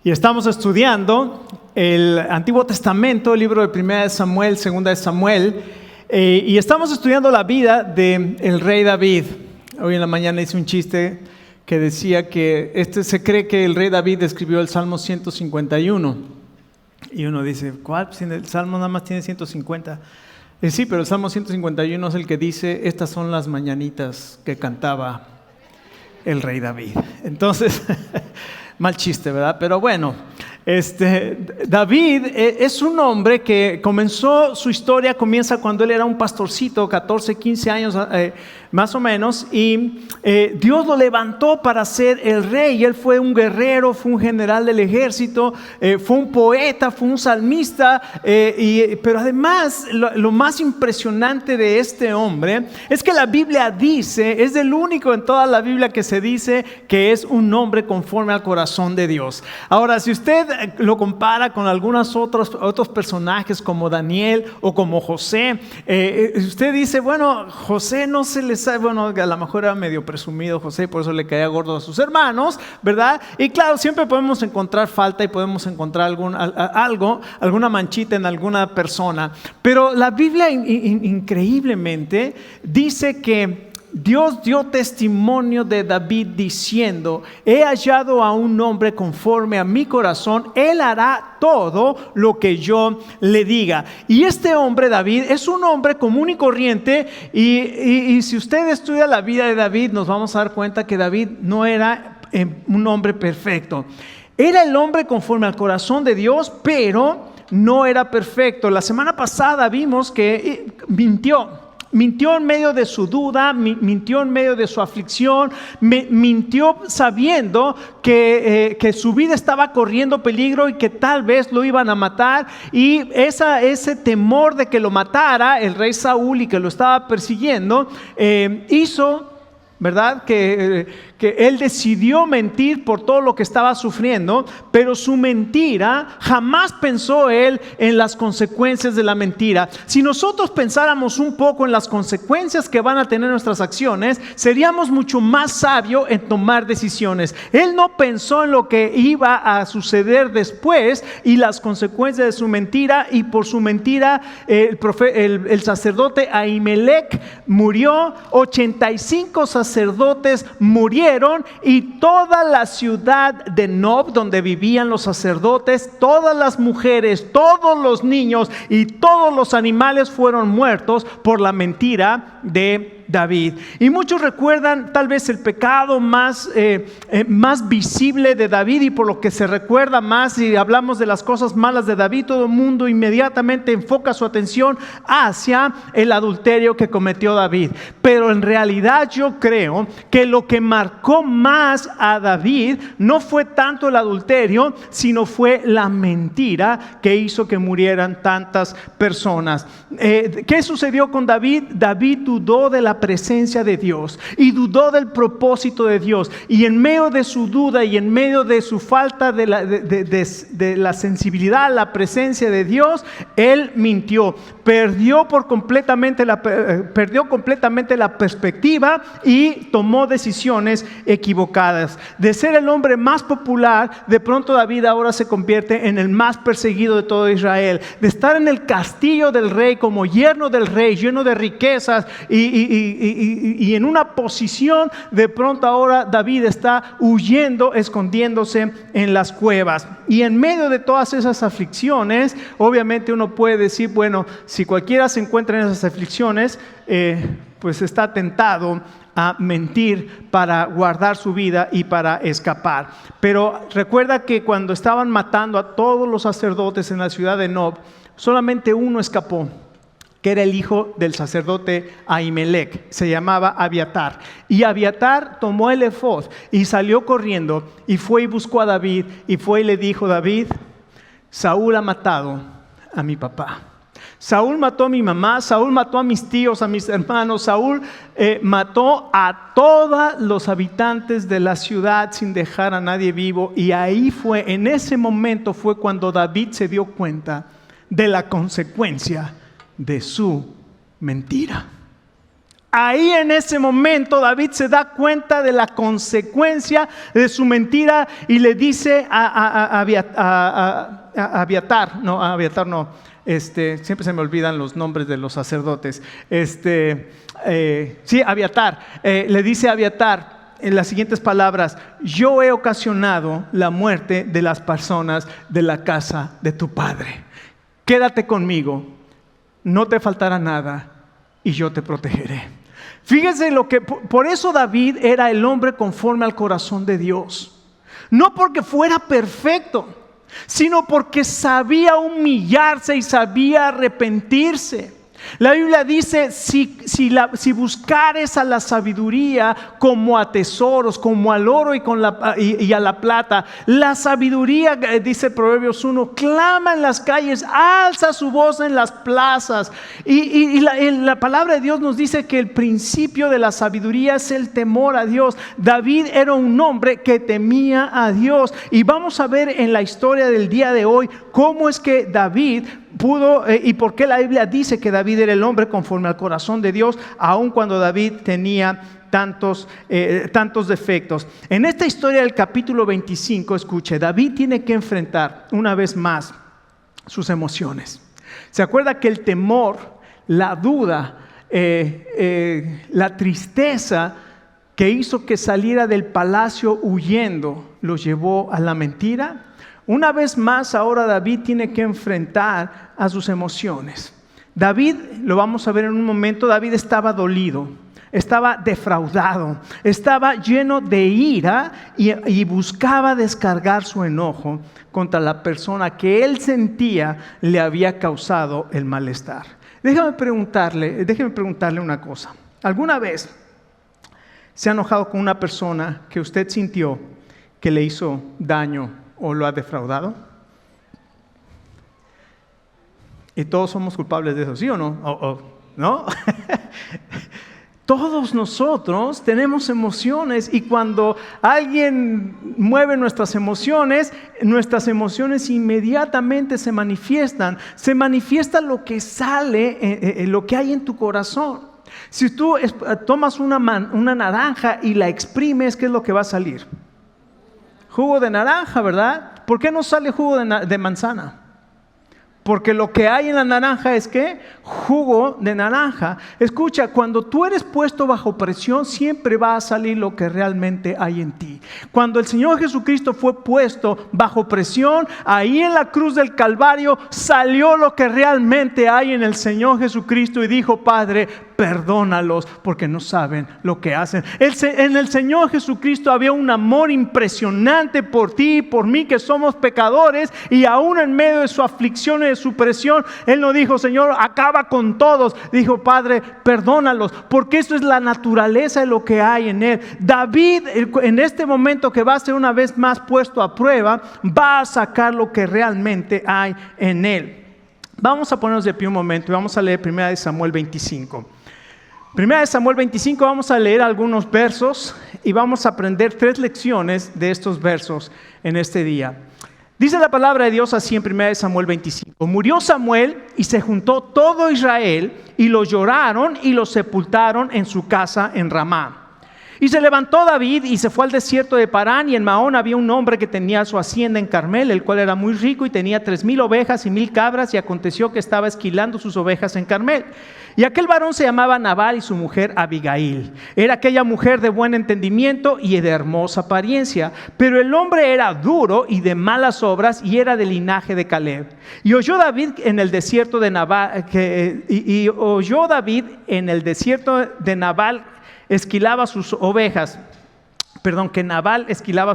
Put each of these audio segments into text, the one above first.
Y estamos estudiando el Antiguo Testamento, el libro de 1 Samuel, 2 Samuel, y estamos estudiando la vida del rey David. Hoy en la mañana hice un chiste que decía que se cree que el rey David escribió el Salmo 151. Y uno dice, ¿cuál? Pues el Salmo nada más tiene 150. Sí, pero el Salmo 151 es el que dice, estas son las mañanitas que cantaba el rey David. Entonces, mal chiste, ¿verdad? Pero bueno, David es un hombre que comenzó su historia, comienza cuando él era un pastorcito, 14, 15 años más o menos, y Dios lo levantó para ser el rey. Él fue un guerrero, fue un general del ejército, fue un poeta, fue un salmista, pero además lo más impresionante de este hombre es que la Biblia dice, es el único en toda la Biblia que se dice que es un hombre conforme al corazón de Dios. Ahora, si usted lo compara con algunos otros personajes como Daniel o como José, usted dice, bueno, José no se le sabe, bueno, a lo mejor era medio presumido José, por eso le caía gordo a sus hermanos, ¿verdad? Y claro, siempre podemos encontrar falta y podemos encontrar alguna manchita en alguna persona, pero la Biblia increíblemente dice que Dios dio testimonio de David diciendo, he hallado a un hombre conforme a mi corazón, él hará todo lo que yo le diga. Y este hombre David es un hombre común y corriente, y si usted estudia la vida de David, nos vamos a dar cuenta que David no era un hombre perfecto. Era el hombre conforme al corazón de Dios, pero no era perfecto. La semana pasada vimos que mintió en medio de su duda, mintió en medio de su aflicción, mintió sabiendo que su vida estaba corriendo peligro y que tal vez lo iban a matar, y ese temor de que lo matara el rey Saúl y que lo estaba persiguiendo, hizo, ¿verdad?, que él decidió mentir por todo lo que estaba sufriendo, pero su mentira, jamás pensó él en las consecuencias de la mentira. Si nosotros pensáramos un poco en las consecuencias que van a tener nuestras acciones, seríamos mucho más sabios en tomar decisiones. Él no pensó en lo que iba a suceder después y las consecuencias de su mentira, y por su mentira el sacerdote Ahimelech murió, 85 sacerdotes murieron, y toda la ciudad de Nob, donde vivían los sacerdotes, todas las mujeres, todos los niños y todos los animales fueron muertos por la mentira de David. Y muchos recuerdan tal vez el pecado más visible de David, y por lo que se recuerda más, y hablamos de las cosas malas de David, todo el mundo inmediatamente enfoca su atención hacia el adulterio que cometió David. Pero en realidad yo creo que lo que marcó más a David no fue tanto el adulterio, sino fue la mentira que hizo que murieran tantas personas. ¿Qué sucedió con David? David dudó de la presencia de Dios y dudó del propósito de Dios, y en medio de su duda y en medio de su falta de la sensibilidad a la presencia de Dios, él mintió, perdió completamente la perspectiva y tomó decisiones equivocadas. De ser el hombre más popular, de pronto David ahora se convierte en el más perseguido de todo Israel. De estar en el castillo del rey como yerno del rey, lleno de riquezas y en una posición, de pronto ahora David está huyendo, escondiéndose en las cuevas. Y en medio de todas esas aflicciones, obviamente uno puede decir, bueno, si cualquiera se encuentra en esas aflicciones, pues está tentado a mentir para guardar su vida y para escapar. Pero recuerda que cuando estaban matando a todos los sacerdotes en la ciudad de Nob, solamente uno escapó, que era el hijo del sacerdote Ahimelech, se llamaba Abiatar. Y Abiatar tomó el efod y salió corriendo y fue y buscó a David, y fue y le dijo, David, Saúl ha matado a mi papá. Saúl mató a mi mamá, Saúl mató a mis tíos, a mis hermanos, Saúl mató a todos los habitantes de la ciudad sin dejar a nadie vivo. Y ahí en ese momento fue cuando David se dio cuenta de la consecuencia de su mentira. Ahí en ese momento David se da cuenta de la consecuencia de su mentira y le dice a Abiatar, siempre se me olvidan los nombres de los sacerdotes, Abiatar, le dice a Abiatar en las siguientes palabras: yo he ocasionado la muerte de las personas de la casa de tu padre. Quédate conmigo, no te faltará nada y yo te protegeré. Fíjense por eso David era el hombre conforme al corazón de Dios. No porque fuera perfecto, sino porque sabía humillarse y sabía arrepentirse. La Biblia dice, si buscares a la sabiduría como a tesoros, como al oro y a la plata, la sabiduría, dice Proverbios 1, clama en las calles, alza su voz en las plazas. Y la palabra de Dios nos dice que el principio de la sabiduría es el temor a Dios. David era un hombre que temía a Dios. Y vamos a ver en la historia del día de hoy cómo es que David pudo y por qué la Biblia dice que David era el hombre conforme al corazón de Dios, aun cuando David tenía tantos defectos. En esta historia del capítulo 25, escuche, David tiene que enfrentar una vez más sus emociones. ¿Se acuerda que el temor, la duda, la tristeza que hizo que saliera del palacio huyendo, lo llevó a la mentira? Una vez más, ahora David tiene que enfrentar a sus emociones. David, lo vamos a ver en un momento, David estaba dolido, estaba defraudado, estaba lleno de ira y buscaba descargar su enojo contra la persona que él sentía le había causado el malestar. Déjeme preguntarle una cosa. ¿Alguna vez se ha enojado con una persona que usted sintió que le hizo daño o lo ha defraudado? Y todos somos culpables de eso, ¿sí o no? ¿No? Todos nosotros tenemos emociones y cuando alguien mueve nuestras emociones inmediatamente se manifiestan. Se manifiesta lo que sale, lo que hay en tu corazón. Si tú tomas una naranja y la exprimes, ¿qué es lo que va a salir? Jugo de naranja, ¿verdad? ¿Por qué no sale jugo de manzana? Porque lo que hay en la naranja es ¿qué? Jugo de naranja. Escucha, cuando tú eres puesto bajo presión, siempre va a salir lo que realmente hay en ti. Cuando el Señor Jesucristo fue puesto bajo presión, ahí en la cruz del Calvario salió lo que realmente hay en el Señor Jesucristo y dijo: Padre, perdónalos porque no saben lo que hacen. En el Señor Jesucristo había un amor impresionante por ti y por mí, que somos pecadores, y aún en medio de su aflicción y de su presión, Él no dijo: Señor, acaba con todos. Dijo: Padre, perdónalos, porque eso es la naturaleza de lo que hay en Él. David, en este momento que va a ser una vez más puesto a prueba, va a sacar lo que realmente hay en Él. Vamos a ponernos de pie un momento y vamos a leer 1 Samuel 25. 1 Samuel 25, vamos a leer algunos versos y vamos a aprender 3 lecciones de estos versos en este día. Dice la palabra de Dios así en 1 Samuel 25. Murió Samuel y se juntó todo Israel y lo lloraron y lo sepultaron en su casa en Ramá. Y se levantó David y se fue al desierto de Parán, y en Maón había un hombre que tenía su hacienda en Carmel, el cual era muy rico y tenía 3,000 ovejas y 1,000 cabras, y aconteció que estaba esquilando sus ovejas en Carmel. Y aquel varón se llamaba Nabal y su mujer Abigail. Era aquella mujer de buen entendimiento y de hermosa apariencia, pero el hombre era duro y de malas obras y era del linaje de Caleb. Y oyó David en el desierto de Nabal que Nabal esquilaba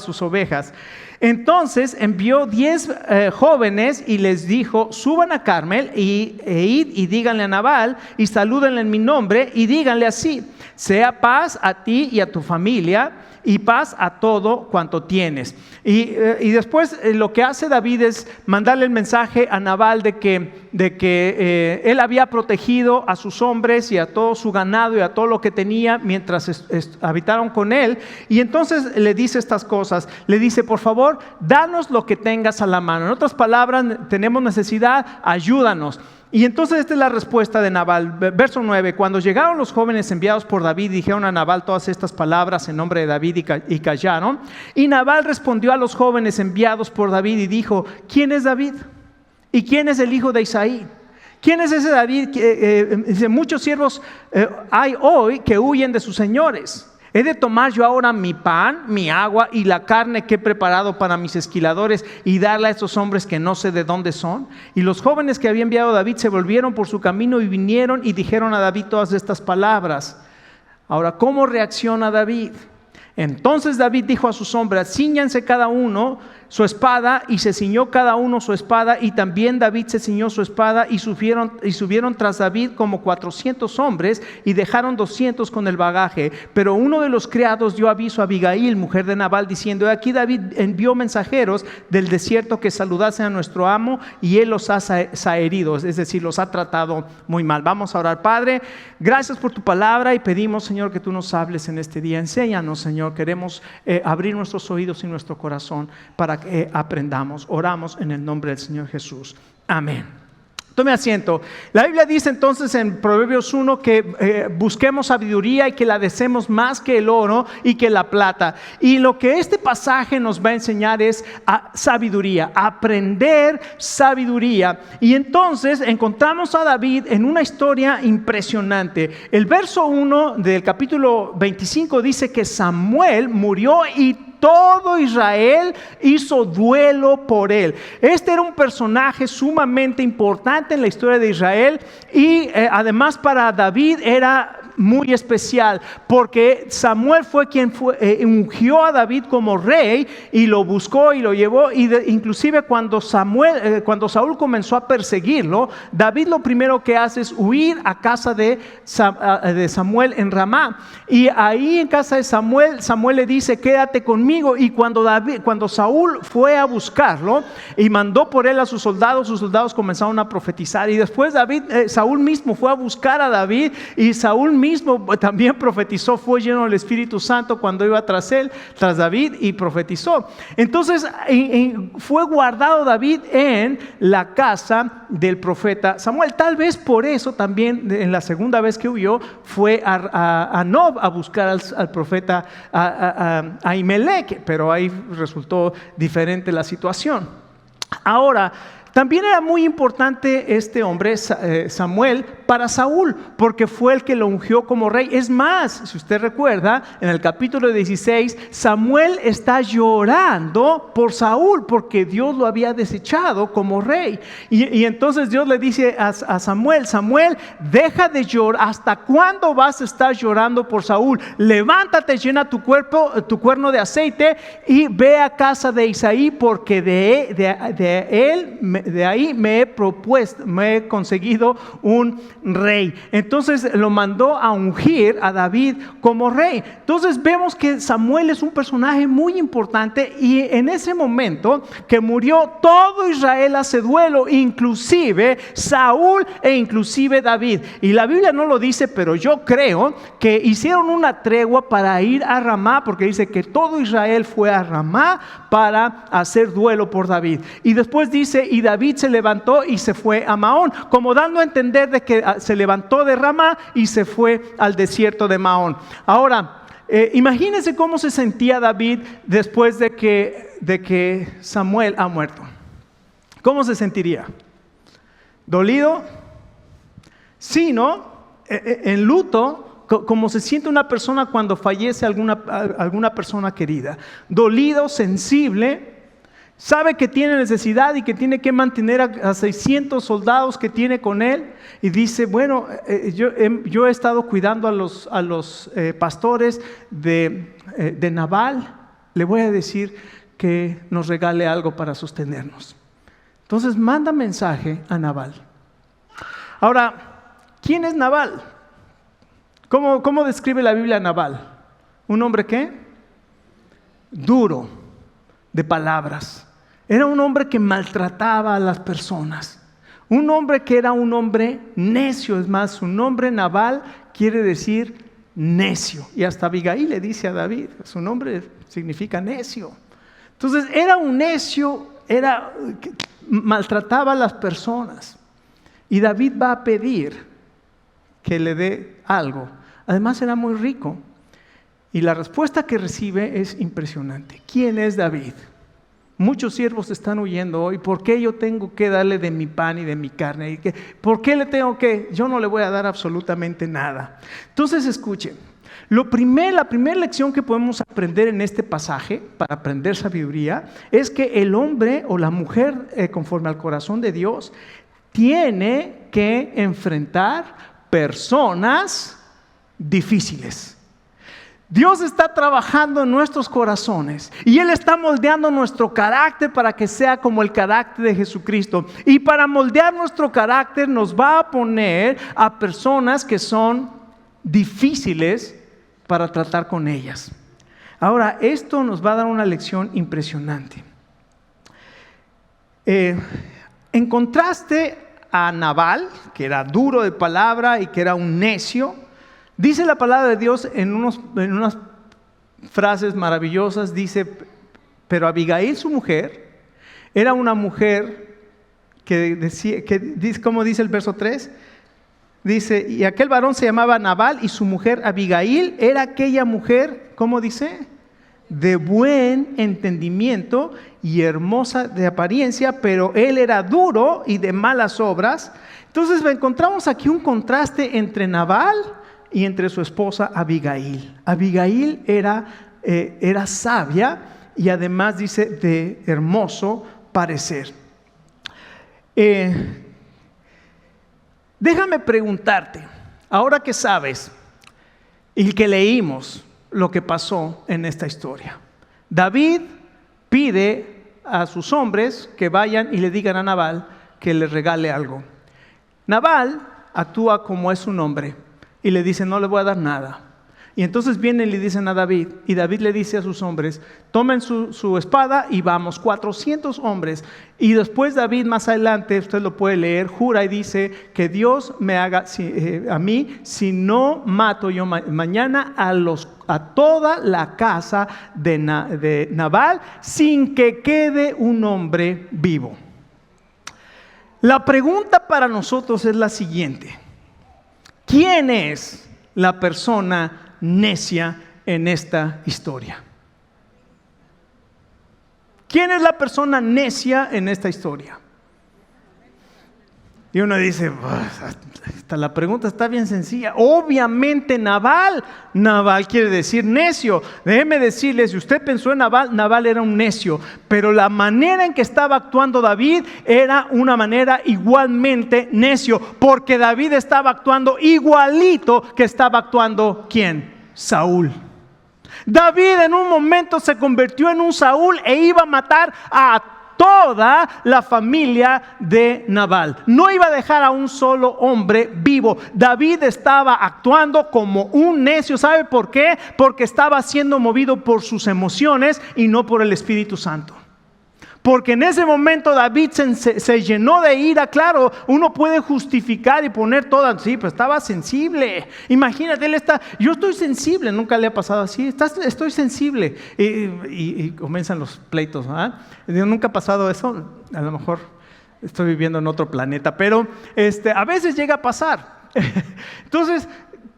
sus ovejas. Entonces envió 10 jóvenes y les dijo: suban a Carmel e id y díganle a Nabal y salúdenle en mi nombre y díganle así: sea paz a ti y a tu familia y paz a todo cuanto tienes. Y después lo que hace David es mandarle el mensaje a Nabal de que él había protegido a sus hombres y a todo su ganado y a todo lo que tenía mientras habitaron con él. Y entonces le dice estas cosas. Le dice: por favor, danos lo que tengas a la mano. En otras palabras, tenemos necesidad, ayúdanos. Y entonces esta es la respuesta de Nabal. Verso 9, cuando llegaron los jóvenes enviados por David, dijeron a Nabal todas estas palabras en nombre de David y callaron. Y Nabal respondió a los jóvenes enviados por David y dijo, ¿quién es David? ¿Y quién es el hijo de Isaí? ¿Quién es ese David? Dice, muchos siervos hay hoy que huyen de sus señores. ¿He de tomar yo ahora mi pan, mi agua y la carne que he preparado para mis esquiladores y darla a estos hombres que no sé de dónde son? Y los jóvenes que había enviado David se volvieron por su camino y vinieron y dijeron a David todas estas palabras. Ahora, ¿cómo reacciona David? Entonces David dijo a sus hombres, cíñanse cada uno su espada, y se ciñó cada uno su espada, y también David se ciñó su espada, y subieron tras David como 400 hombres, y dejaron 200 con el bagaje. Pero uno de los criados dio aviso a Abigail, mujer de Nabal, diciendo, aquí David envió mensajeros del desierto que saludasen a nuestro amo, y él los ha herido, es decir, los ha tratado muy mal. Vamos a orar. Padre, gracias por tu palabra, y pedimos, Señor, que tú nos hables en este día. Enséñanos, Señor, queremos abrir nuestros oídos y nuestro corazón para que aprendamos. Oramos en el nombre del Señor Jesús. Amén. Tome asiento. La Biblia dice entonces en Proverbios 1 que busquemos sabiduría y que la deseemos más que el oro y que la plata. Y lo que este pasaje nos va a enseñar es sabiduría, aprender sabiduría. Y entonces encontramos a David en una historia impresionante. El verso 1 del capítulo 25 dice que Samuel murió y todo Israel hizo duelo por él. Este era un personaje sumamente importante en la historia de Israel y además para David era muy especial porque Samuel fue quien ungió a David como rey y lo buscó y lo llevó inclusive cuando Saúl comenzó a perseguirlo, David lo primero que hace es huir a casa de Samuel en Ramá, y ahí en casa de Samuel le dice quédate conmigo. Y cuando Saúl fue a buscarlo y mandó por él a sus soldados comenzaron a profetizar, y después Saúl mismo fue a buscar a David, y Saúl mismo también profetizó, fue lleno del Espíritu Santo cuando iba tras David, y profetizó. Entonces fue guardado David en la casa del profeta Samuel. Tal vez por eso también en la segunda vez que huyó fue a Nob a buscar al profeta Ahimelech, pero ahí resultó diferente la situación. Ahora, también era muy importante este hombre, Samuel, para Saúl, porque fue el que lo ungió como rey. Es más, si usted recuerda, en el capítulo 16, Samuel está llorando por Saúl, porque Dios lo había desechado como rey. Y entonces Dios le dice a Samuel, deja de llorar. ¿Hasta cuándo vas a estar llorando por Saúl? Levántate, llena tu cuerno de aceite y ve a casa de Isaí, porque de ahí me he conseguido un rey. Entonces lo mandó a ungir a David como rey. Entonces vemos que Samuel es un personaje muy importante, y en ese momento que murió todo Israel hace duelo, inclusive Saúl e inclusive David. Y la Biblia no lo dice, pero yo creo que hicieron una tregua para ir a Ramá, porque dice que todo Israel fue a Ramá para hacer duelo por David. Y después dice, y David se levantó y se fue a Maón, como dando a entender de que se levantó de Ramá y se fue al desierto de Maón. Ahora, imagínense cómo se sentía David después de que Samuel ha muerto. ¿Cómo se sentiría? ¿Dolido? Sí, ¿no? En luto, como se siente una persona cuando fallece alguna persona querida. Dolido, sensible. Sabe que tiene necesidad y que tiene que mantener a 600 soldados que tiene con él, y dice, bueno, yo he estado cuidando a los pastores de Nabal, le voy a decir que nos regale algo para sostenernos. Entonces manda mensaje a Nabal. Ahora, ¿quién es Nabal? ¿Cómo describe la Biblia a Nabal? ¿Un hombre qué? Duro de palabras. Era un hombre que maltrataba a las personas. Un hombre que era un hombre necio. Es más, su nombre Nabal quiere decir necio. Y hasta Abigail le dice a David, su nombre significa necio. Entonces era un necio, maltrataba a las personas. Y David va a pedir que le dé algo. Además era muy rico. Y la respuesta que recibe es impresionante. ¿Quién es David? Muchos siervos están huyendo hoy. ¿Por qué yo tengo que darle de mi pan y de mi carne? ¿Por qué le tengo que? Yo no le voy a dar absolutamente nada. Entonces escuchen. La primera lección que podemos aprender en este pasaje, para aprender sabiduría, es que el hombre o la mujer, conforme al corazón de Dios, tiene que enfrentar personas difíciles. Dios está trabajando en nuestros corazones y Él está moldeando nuestro carácter para que sea como el carácter de Jesucristo. Y para moldear nuestro carácter nos va a poner a personas que son difíciles para tratar con ellas. Ahora, esto nos va a dar una lección impresionante. En contraste a Nabal, que era duro de palabra y que era un necio, dice la palabra de Dios en unas frases maravillosas, dice, pero Abigail, su mujer, era una mujer que decía, ¿cómo dice el verso 3? Dice, y aquel varón se llamaba Nabal y su mujer Abigail era aquella mujer, ¿cómo dice? De buen entendimiento y hermosa de apariencia, pero él era duro y de malas obras. Entonces encontramos aquí un contraste entre Nabal y entre su esposa Abigail. Abigail era sabia y además dice de hermoso parecer. Déjame preguntarte, ahora que sabes y que leímos lo que pasó en esta historia. David pide a sus hombres que vayan y le digan a Nabal que le regale algo. Nabal actúa como es un hombre y le dice, no le voy a dar nada. Y entonces vienen y le dicen a David, y David le dice a sus hombres, tomen su espada y vamos, 400 hombres. Y después David más adelante, usted lo puede leer, jura y dice que Dios me haga a mí, si no mato yo mañana a toda la casa de Nabal, sin que quede un hombre vivo. La pregunta para nosotros es la siguiente: ¿quién es la persona necia en esta historia? ¿Quién es la persona necia en esta historia? Y uno dice, la pregunta está bien sencilla. Obviamente Nabal. Nabal quiere decir necio. Déjeme decirle, si usted pensó en Nabal, Nabal era un necio. Pero la manera en que estaba actuando David era una manera igualmente necio. Porque David estaba actuando igualito que estaba actuando ¿quién? Saúl. David en un momento se convirtió en un Saúl e iba a matar a toda la familia de Nabal. No iba a dejar a un solo hombre vivo. David estaba actuando como un necio. ¿Sabe por qué? Porque estaba siendo movido por sus emociones y no por el Espíritu Santo. Porque en ese momento David se llenó de ira. Claro, uno puede justificar y poner todo. Sí, pero estaba sensible. Imagínate, yo estoy sensible. Nunca le ha pasado así. Estoy sensible. Y comienzan los pleitos. Nunca ha pasado eso. A lo mejor estoy viviendo en otro planeta. Pero a veces llega a pasar. Entonces,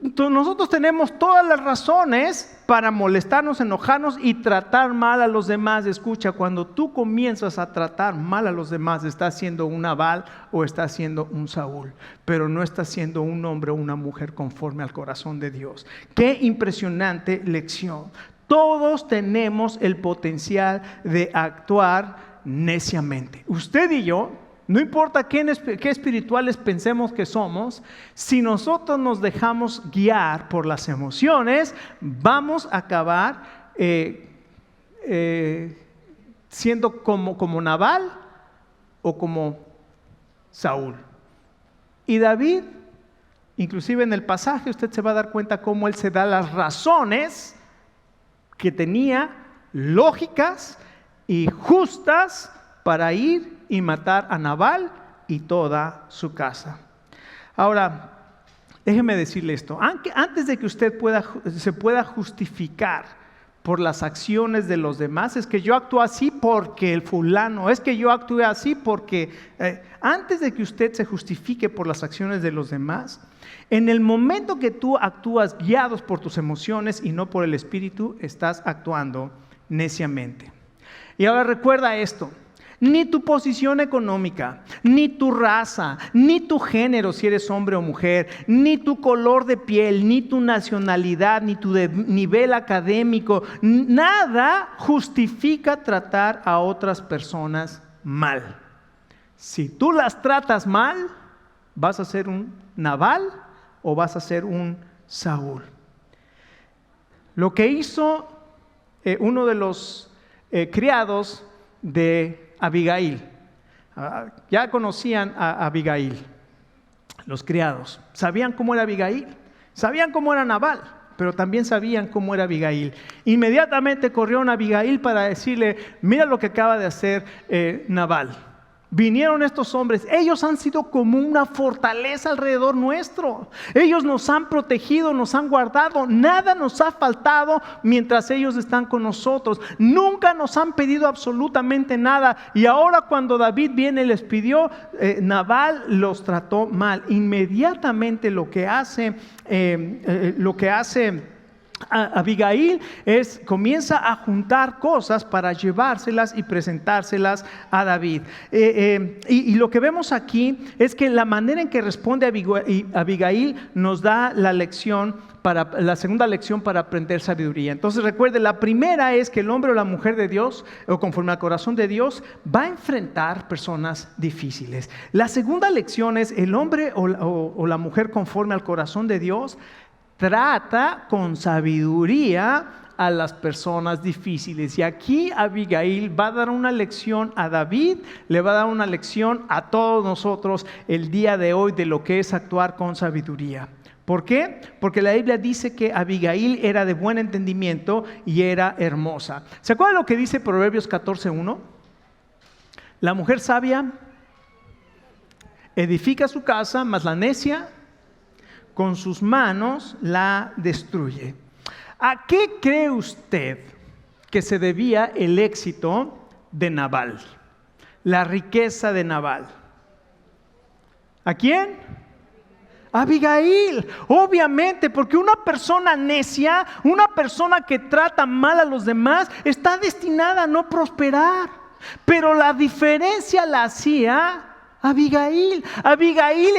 nosotros tenemos todas las razones para molestarnos, enojarnos y tratar mal a los demás. Escucha, cuando tú comienzas a tratar mal a los demás, estás siendo un Nabal o estás siendo un Saúl, pero no estás siendo un hombre o una mujer conforme al corazón de Dios. Qué impresionante lección. Todos tenemos el potencial de actuar neciamente. Usted y yo, no importa qué espirituales pensemos que somos, si nosotros nos dejamos guiar por las emociones, vamos a acabar siendo como Nabal o como Saúl. Y David, inclusive en el pasaje, usted se va a dar cuenta cómo él se da las razones que tenía, lógicas y justas, para ir y matar a Nabal y toda su casa. Ahora, déjeme decirle esto. Antes de que usted se pueda justificar por las acciones de los demás. Es que yo actúo así porque el fulano, es que yo actúe así porque... antes de que usted se justifique por las acciones de los demás, en el momento que tú actúas guiados por tus emociones y no por el Espíritu, estás actuando neciamente. Y ahora recuerda esto: ni tu posición económica, ni tu raza, ni tu género, si eres hombre o mujer, ni tu color de piel, ni tu nacionalidad, ni tu nivel académico, nada justifica tratar a otras personas mal. Si tú las tratas mal, vas a ser un Nabal o vas a ser un Saúl. Lo que hizo uno de los criados de Abigail, ya conocían a Abigail, los criados, sabían cómo era Abigail, sabían cómo era Nabal, pero también sabían cómo era Abigail. Inmediatamente corrieron a Abigail para decirle: mira lo que acaba de hacer Nabal. Vinieron estos hombres, ellos han sido como una fortaleza alrededor nuestro. Ellos nos han protegido, nos han guardado, nada nos ha faltado mientras ellos están con nosotros. Nunca nos han pedido absolutamente nada. Y ahora cuando David viene y les pidió, Nabal los trató mal. Inmediatamente lo que hace Abigail comienza a juntar cosas para llevárselas y presentárselas a David. Y lo que vemos aquí es que la manera en que responde Abigail nos da la segunda lección para aprender sabiduría. Entonces recuerde, la primera es que el hombre o la mujer de Dios, o conforme al corazón de Dios, va a enfrentar personas difíciles. La segunda lección es: el hombre o la mujer conforme al corazón de Dios trata con sabiduría a las personas difíciles. Y aquí Abigail va a dar una lección a David, le va a dar una lección a todos nosotros el día de hoy de lo que es actuar con sabiduría. ¿Por qué? Porque la Biblia dice que Abigail era de buen entendimiento y era hermosa. ¿Se acuerdan lo que dice Proverbios 14:1? La mujer sabia edifica su casa, mas la necia con sus manos la destruye. ¿A qué cree usted que se debía el éxito de Nabal? La riqueza de Nabal. ¿A quién? Abigail. Obviamente, porque una persona necia, una persona que trata mal a los demás, está destinada a no prosperar. Pero la diferencia la hacía Abigail. Abigail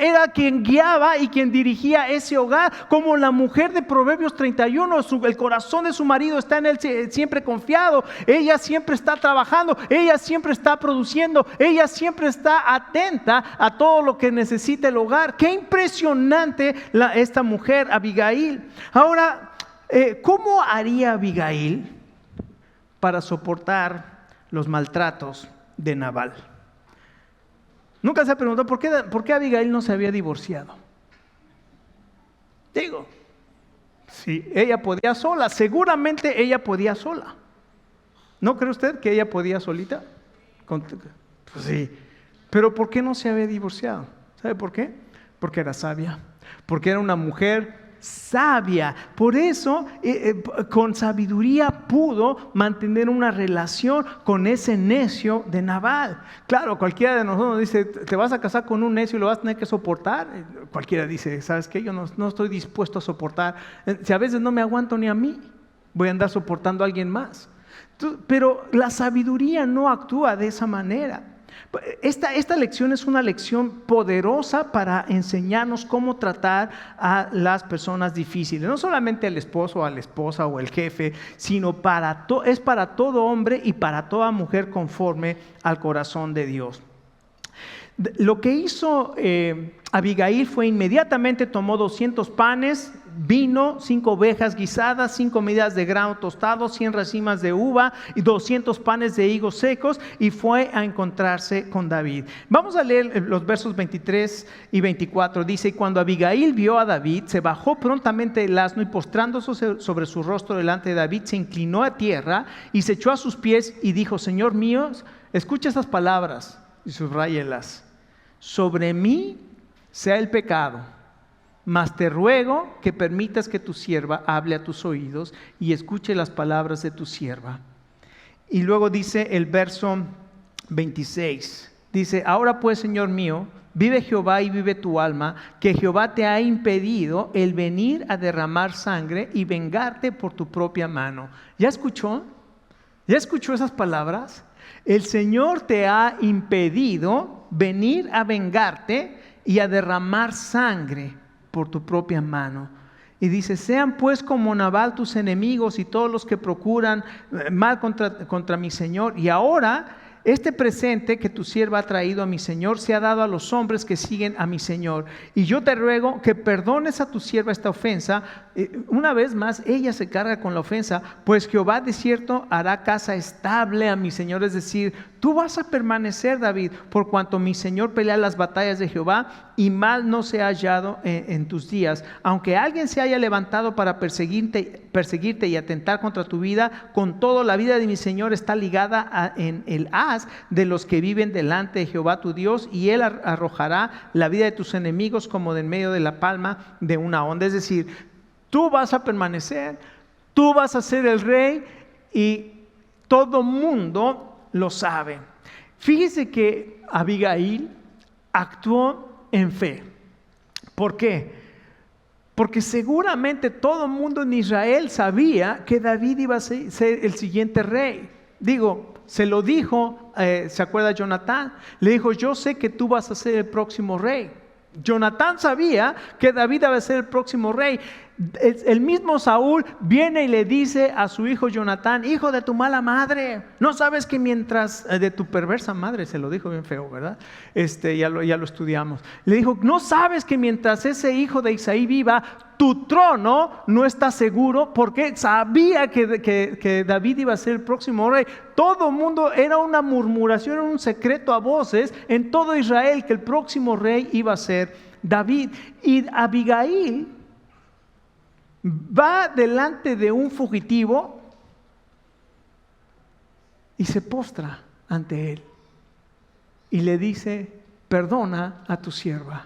era quien guiaba y quien dirigía ese hogar, como la mujer de Proverbios 31. El corazón de su marido está en él siempre confiado. Ella siempre está trabajando, ella siempre está produciendo, ella siempre está atenta a todo lo que necesita el hogar. Qué impresionante esta mujer Abigail. Ahora, ¿cómo haría Abigail para soportar los maltratos de Nabal? ¿Nunca se ha preguntado por qué Abigail no se había divorciado? Digo, si ella podía sola, seguramente ella podía sola. ¿No cree usted que ella podía solita? Pues sí. Pero ¿por qué no se había divorciado? ¿Sabe por qué? Porque era sabia, porque era una mujer sabia. Por eso con sabiduría pudo mantener una relación con ese necio de Nabal. Claro, cualquiera de nosotros dice: te vas a casar con un necio y lo vas a tener que soportar. Cualquiera dice: ¿sabes qué? Yo no estoy dispuesto a soportar. Si a veces no me aguanto ni a mí, voy a andar soportando a alguien más. Pero la sabiduría no actúa de esa manera. Esta lección es una lección poderosa para enseñarnos cómo tratar a las personas difíciles. No solamente al esposo, a la esposa o el jefe, sino es para todo hombre y para toda mujer conforme al corazón de Dios. Lo que hizo Abigail fue inmediatamente tomó 200 panes, vino, 5 ovejas guisadas, 5 medidas de grano tostado, 100 racimos de uva y 200 panes de higos secos, y fue a encontrarse con David. Vamos a leer los versos 23 y 24. Dice: cuando Abigail vio a David, se bajó prontamente del asno y postrándose sobre su rostro delante de David, se inclinó a tierra y se echó a sus pies y dijo: Señor mío, escucha estas palabras y subráyelas. Sobre mí sea el pecado, mas te ruego que permitas que tu sierva hable a tus oídos y escuche las palabras de tu sierva. Y luego dice el verso 26, dice, ahora pues, Señor mío, vive Jehová y vive tu alma, que Jehová te ha impedido el venir a derramar sangre y vengarte por tu propia mano. ¿Ya escuchó? ¿Ya escuchó esas palabras? El Señor te ha impedido venir a vengarte y a derramar sangre por tu propia mano. Y dice, sean pues como Nabal tus enemigos y todos los que procuran mal contra mi Señor. Y ahora este presente que tu sierva ha traído a mi Señor se ha dado a los hombres que siguen a mi Señor. Y yo te ruego que perdones a tu sierva esta ofensa. Una vez más, ella se carga con la ofensa, pues Jehová de cierto hará casa estable a mi Señor. Es decir, tú vas a permanecer, David, por cuanto mi Señor pelea las batallas de Jehová y mal no se ha hallado en tus días. Aunque alguien se haya levantado para perseguirte y atentar contra tu vida, con todo la vida de mi Señor está ligada en el haz de los que viven delante de Jehová tu Dios, y Él arrojará la vida de tus enemigos como de en medio de la palma de una onda. Es decir, tú vas a permanecer, tú vas a ser el rey y todo mundo lo sabe. Fíjese que Abigail actuó en fe. ¿Por qué? Porque seguramente todo el mundo en Israel sabía que David iba a ser el siguiente rey. Digo, se lo dijo, ¿se acuerda Jonatán? Le dijo, yo sé que tú vas a ser el próximo rey. Jonatán sabía que David iba a ser el próximo rey. El mismo Saúl viene y le dice a su hijo Jonatán, hijo de tu mala madre, no sabes que mientras, de tu perversa madre, se lo dijo bien feo, ¿verdad? Ya lo estudiamos. Le dijo, no sabes que mientras ese hijo de Isaí viva, tu trono no está seguro, porque sabía que David iba a ser el próximo rey. Todo el mundo, era una murmuración, era un secreto a voces en todo Israel que el próximo rey iba a ser David. Y Abigail va delante de un fugitivo y se postra ante él y le dice, perdona a tu sierva,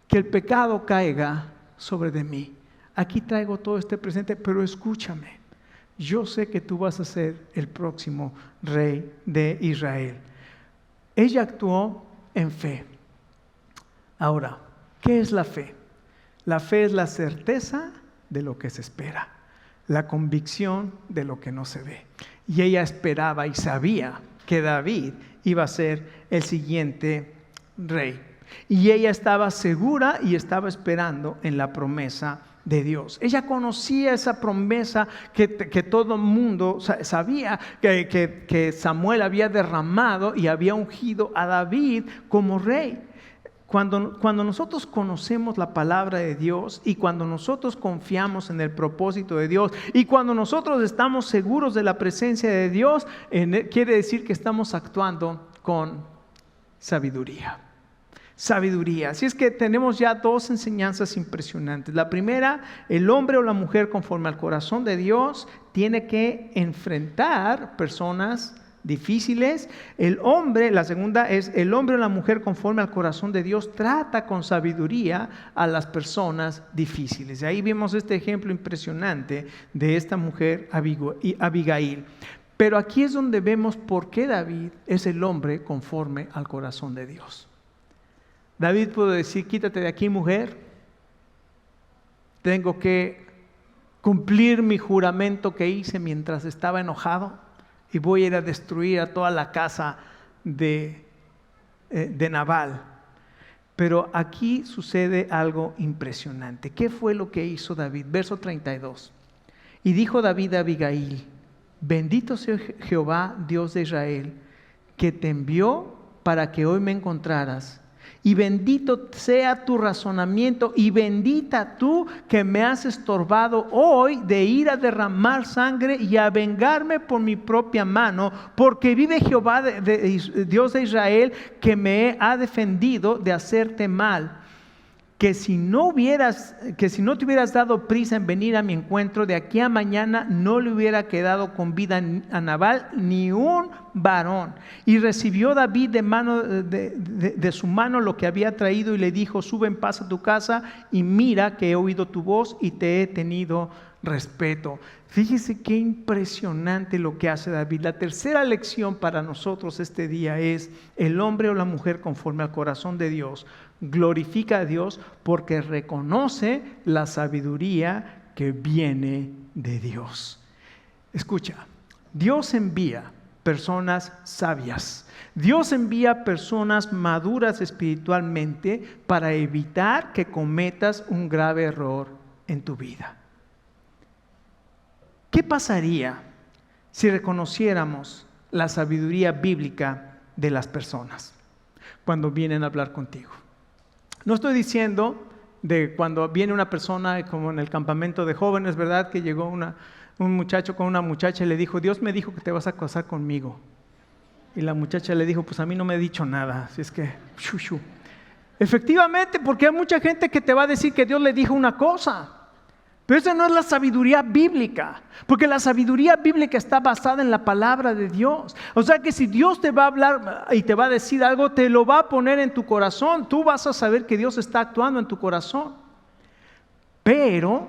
que el pecado caiga sobre de mí. Aquí traigo todo este presente, pero escúchame, yo sé que tú vas a ser el próximo rey de Israel. Ella actuó en fe. Ahora, ¿qué es la fe? La fe es la certeza de lo que se espera, la convicción de lo que no se ve. Y ella esperaba y sabía que David iba a ser el siguiente rey. Y ella estaba segura y estaba esperando en la promesa de Dios. Ella conocía esa promesa que todo el mundo sabía, que Samuel había derramado y había ungido a David como rey. Cuando nosotros conocemos la palabra de Dios y cuando nosotros confiamos en el propósito de Dios y cuando nosotros estamos seguros de la presencia de Dios, quiere decir que estamos actuando con sabiduría. Sabiduría. Así es que tenemos ya dos enseñanzas impresionantes. La primera, el hombre o la mujer conforme al corazón de Dios tiene que enfrentar personas difíciles. La segunda es el hombre o la mujer conforme al corazón de Dios trata con sabiduría a las personas difíciles. Y ahí vimos este ejemplo impresionante de esta mujer Abigail. Pero aquí es donde vemos por qué David es el hombre conforme al corazón de Dios. David pudo decir, quítate de aquí, mujer, tengo que cumplir mi juramento que hice mientras estaba enojado y voy a ir a destruir a toda la casa de Nabal. Pero aquí sucede algo impresionante. ¿Qué fue lo que hizo David? Verso 32. Y dijo David a Abigail, bendito sea Jehová, Dios de Israel, que te envió para que hoy me encontraras. Y bendito sea tu razonamiento y bendita tú que me has estorbado hoy de ir a derramar sangre y a vengarme por mi propia mano, porque vive Jehová Dios de Israel que me ha defendido de hacerte mal. que si no te hubieras dado prisa en venir a mi encuentro, de aquí a mañana no le hubiera quedado con vida a Nabal ni un varón. Y recibió David de su mano lo que había traído y le dijo: sube en paz a tu casa y mira que he oído tu voz y te he tenido respeto. Fíjese qué impresionante lo que hace David. La tercera lección para nosotros este día es: el hombre o la mujer conforme al corazón de Dios glorifica a Dios porque reconoce la sabiduría que viene de Dios. Escucha, Dios envía personas sabias. Dios envía personas maduras espiritualmente para evitar que cometas un grave error en tu vida. ¿Qué pasaría si reconociéramos la sabiduría bíblica de las personas cuando vienen a hablar contigo? No estoy diciendo de cuando viene una persona como en el campamento de jóvenes, ¿verdad? Que llegó un muchacho con una muchacha y le dijo: Dios me dijo que te vas a casar conmigo. Y la muchacha le dijo: pues a mí no me ha dicho nada, así es que Efectivamente, porque hay mucha gente que te va a decir que Dios le dijo una cosa. Pero esa no es la sabiduría bíblica, porque la sabiduría bíblica está basada en la palabra de Dios. O sea que si Dios te va a hablar y te va a decir algo, te lo va a poner en tu corazón. Tú vas a saber que Dios está actuando en tu corazón. Pero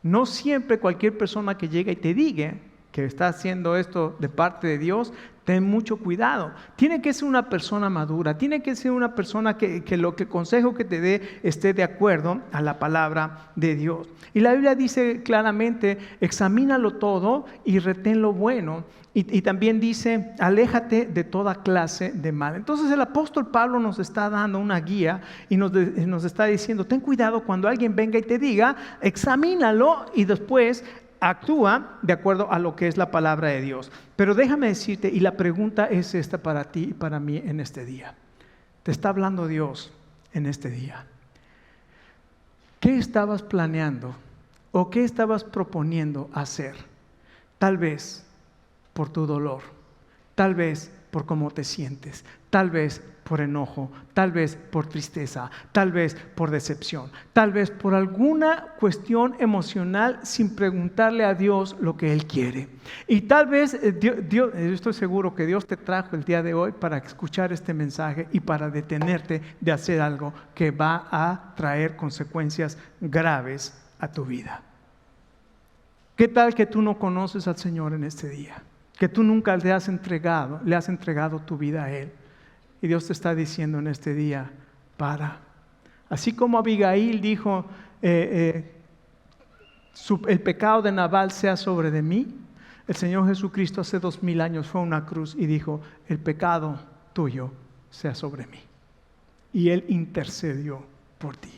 no siempre cualquier persona que llega y te diga que está haciendo esto de parte de Dios, ten mucho cuidado. Tiene que ser una persona madura, tiene que ser una persona que el consejo que te dé esté de acuerdo a la palabra de Dios. Y la Biblia dice claramente: examínalo todo y retén lo bueno. Y también dice: aléjate de toda clase de mal. Entonces el apóstol Pablo nos está dando una guía y nos está diciendo: ten cuidado cuando alguien venga y te diga, examínalo y después actúa de acuerdo a lo que es la palabra de Dios. Pero déjame decirte, y la pregunta es esta para ti y para mí en este día. Te está hablando Dios en este día. ¿Qué estabas planeando o qué estabas proponiendo hacer? Tal vez por tu dolor, tal vez por cómo te sientes, tal vez por enojo, tal vez por tristeza, tal vez por decepción, tal vez por alguna cuestión emocional sin preguntarle a Dios lo que Él quiere. Y tal vez yo estoy seguro que Dios te trajo el día de hoy para escuchar este mensaje y para detenerte de hacer algo que va a traer consecuencias graves a tu vida. ¿Qué tal que tú no conoces al Señor en este día? Que tú nunca le has entregado tu vida a Él. Y Dios te está diciendo en este día: para. Así como Abigail dijo: el pecado de Nabal sea sobre de mí. El Señor Jesucristo hace 2000 años fue a una cruz y dijo: el pecado tuyo sea sobre mí. Y Él intercedió por ti.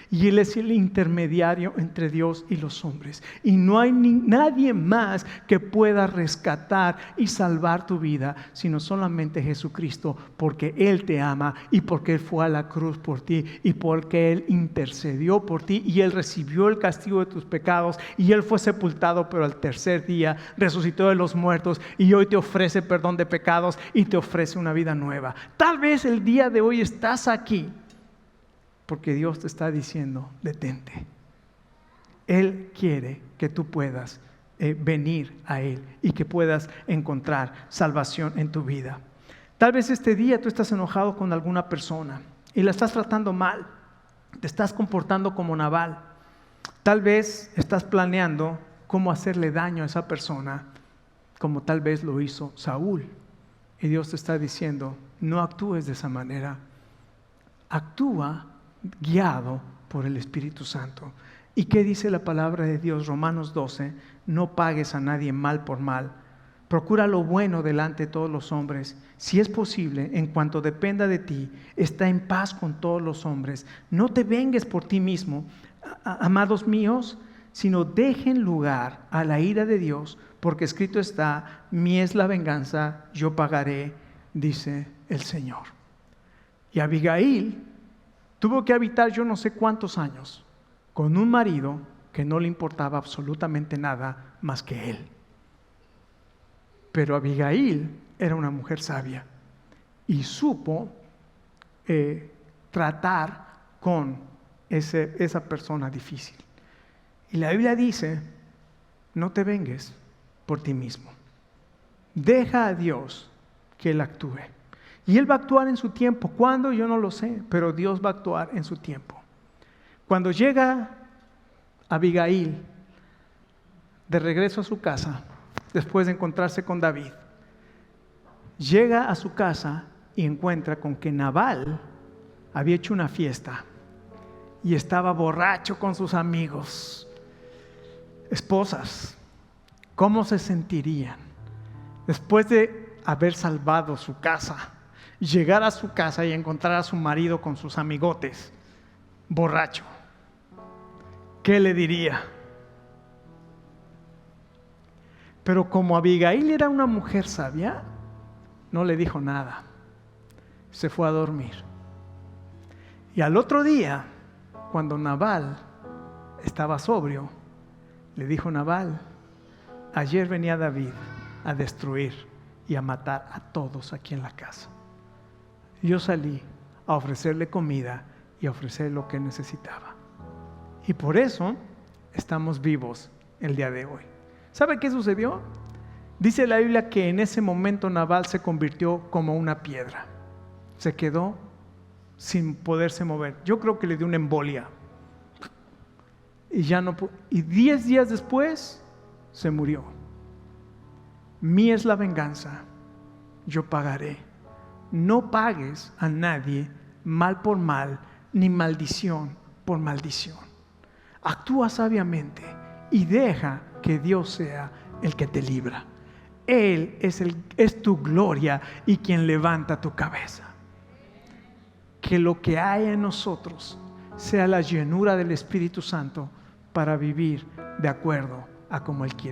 Y Él es el intermediario entre Dios y los hombres. Y no hay nadie más que pueda rescatar y salvar tu vida, sino solamente Jesucristo, porque Él te ama y porque Él fue a la cruz por ti y porque Él intercedió por ti y Él recibió el castigo de tus pecados y Él fue sepultado, pero al tercer día resucitó de los muertos y hoy te ofrece perdón de pecados y te ofrece una vida nueva. Tal vez el día de hoy estás aquí porque Dios te está diciendo: detente. Él quiere que tú puedas venir a Él y que puedas encontrar salvación en tu vida. Tal vez este día tú estás enojado con alguna persona y la estás tratando mal. Te estás comportando como Nabal. Tal vez estás planeando cómo hacerle daño a esa persona, como tal vez lo hizo Saúl. Y Dios te está diciendo: no actúes de esa manera. Actúa guiado por el Espíritu Santo. ¿Y qué dice la palabra de Dios? Romanos 12: no pagues a nadie mal por mal. Procura lo bueno delante de todos los hombres. Si es posible, en cuanto dependa de ti, está en paz con todos los hombres. No te vengues por ti mismo, amados míos, sino dejen lugar a la ira de Dios, porque escrito está: mía es la venganza, yo pagaré, dice el Señor. Y Abigail tuvo que habitar yo no sé cuántos años con un marido que no le importaba absolutamente nada más que él. Pero Abigail era una mujer sabia y supo tratar con esa persona difícil. Y la Biblia dice, no te vengues por ti mismo. Deja a Dios que Él actúe. Y Él va a actuar en su tiempo. ¿Cuándo? Yo no lo sé, pero Dios va a actuar en su tiempo. Cuando llega Abigail de regreso a su casa, después de encontrarse con David, llega a su casa y encuentra con que Nabal había hecho una fiesta y estaba borracho con sus amigos. Esposas, ¿cómo se sentirían después de haber salvado su casa, llegar a su casa y encontrar a su marido con sus amigotes, borracho? ¿Qué le diría? Pero como Abigail era una mujer sabia, no le dijo nada. Se fue a dormir. Y al otro día, cuando Nabal estaba sobrio, le dijo Nabal, ayer venía David a destruir y a matar a todos aquí en la casa. Yo salí a ofrecerle comida y a ofrecerle lo que necesitaba. Y por eso estamos vivos el día de hoy. ¿Sabe qué sucedió? Dice la Biblia que en ese momento Nabal se convirtió como una piedra. Se quedó sin poderse mover. Yo creo que le dio una embolia. Y 10 días después se murió. Mía es la venganza, yo pagaré. No pagues a nadie mal por mal, ni maldición por maldición. Actúa sabiamente y deja que Dios sea el que te libra. Él es tu gloria y quien levanta tu cabeza. Que lo que hay en nosotros sea la llenura del Espíritu Santo para vivir de acuerdo a como Él quiere.